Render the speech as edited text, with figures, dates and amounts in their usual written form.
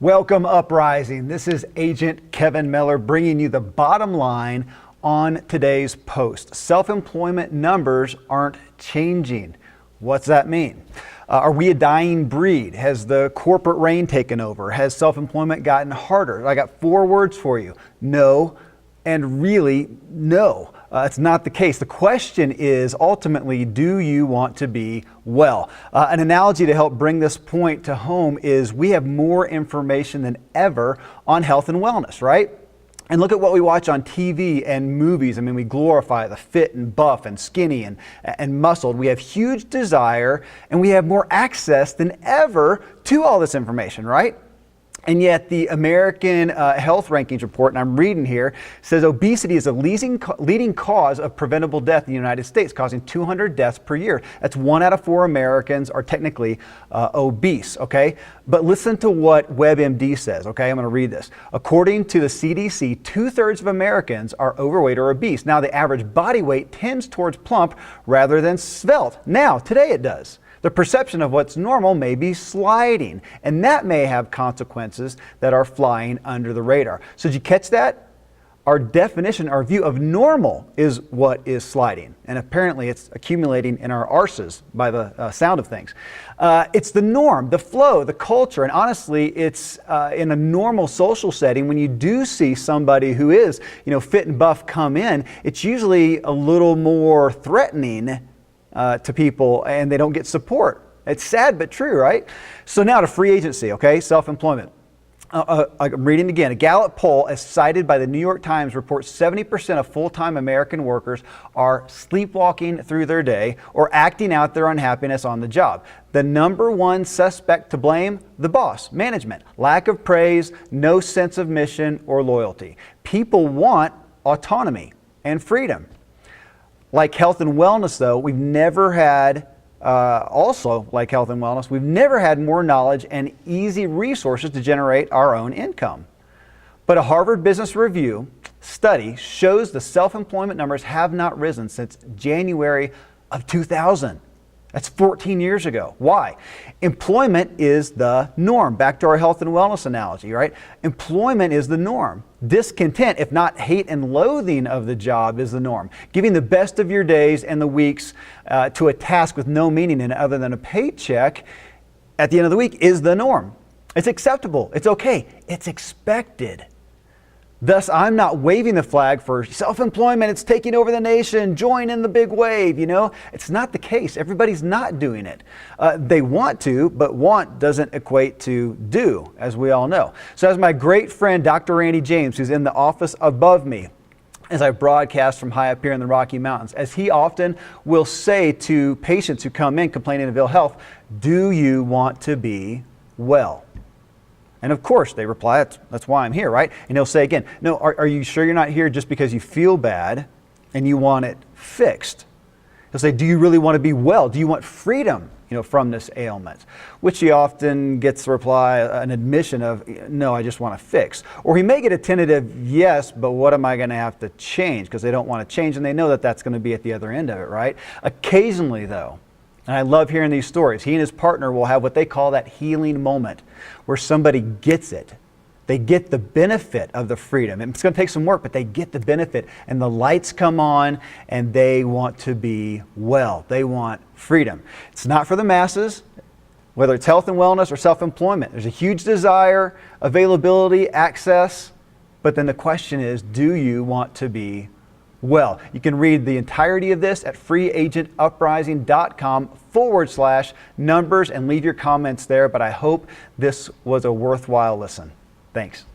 Welcome, Uprising. This is Agent Kevin Miller bringing you the bottom line on today's post. Self-employment numbers aren't changing. What's that mean? Are we a dying breed? Has the corporate reign taken over? Has self-employment gotten harder? I got 4 words for you. No, and really no. It's not the case. The question is ultimately, do you want to be well? An analogy to help bring this point to home is we have more information than ever on health and wellness, right? And look at what we watch on TV and movies. I mean, we glorify the fit and buff and skinny and muscled. We have huge desire and we have more access than ever to all this information, right? And yet the American Health Rankings report, and I'm reading here, says obesity is a leading cause of preventable death in the United States, causing 200 deaths per year. That's 1 out of 4 Americans are technically obese, okay? But listen to what WebMD says, okay? I'm going to read this. According to the CDC, 2/3 of Americans are overweight or obese. Now, the average body weight tends towards plump rather than svelte. Now, today it does. The perception of what's normal may be sliding, and that may have consequences that are flying under the radar. So did you catch that? Our definition, our view of normal is what is sliding, and apparently it's accumulating in our arses by the sound of things. It's the norm, the flow, the culture, and honestly, it's in a normal social setting when you do see somebody who is, fit and buff come in, it's usually a little more threatening to people, and they don't get support. It's sad but true, right? So now to free agency, okay? Self-employment. I'm reading again. A Gallup poll, as cited by the New York Times, reports 70% of full-time American workers are sleepwalking through their day or acting out their unhappiness on the job. The number one suspect to blame? The boss, management. Lack of praise, no sense of mission or loyalty. People want autonomy and freedom. Like health and wellness, though, we've never had, we've never had more knowledge and easy resources to generate our own income. But a Harvard Business Review study shows the self-employment numbers have not risen since January of 2000. That's 14 years ago. Why? Employment is the norm. Back to our health and wellness analogy, right? Employment is the norm. Discontent, if not hate and loathing of the job, is the norm. Giving the best of your days and the weeks to a task with no meaning in it other than a paycheck at the end of the week is the norm. It's acceptable. It's okay. It's expected. Thus, I'm not waving the flag for self-employment. It's taking over the nation. Join in the big wave, It's not the case. Everybody's not doing it. They want to, but want doesn't equate to do, as we all know. So as my great friend, Dr. Randy James, who's in the office above me, as I broadcast from high up here in the Rocky Mountains, as he often will say to patients who come in complaining of ill health, do you want to be well? And of course, they reply, that's why I'm here, right? And he'll say again, no, are you sure you're not here just because you feel bad and you want it fixed? He'll say, do you really want to be well? Do you want freedom, from this ailment? Which he often gets the reply, an admission of, no, I just want to fix. Or he may get a tentative yes, but what am I going to have to change? Because they don't want to change and they know that that's going to be at the other end of it, right? Occasionally, though, and I love hearing these stories, he and his partner will have what they call that healing moment where somebody gets it. They get the benefit of the freedom. It's going to take some work, but they get the benefit and the lights come on and they want to be well. They want freedom. It's not for the masses, whether it's health and wellness or self-employment. There's a huge desire, availability, access, but then the question is, do you want to be well? You can read the entirety of this at freeagentuprising.com/numbers and leave your comments there, but I hope this was a worthwhile listen. Thanks.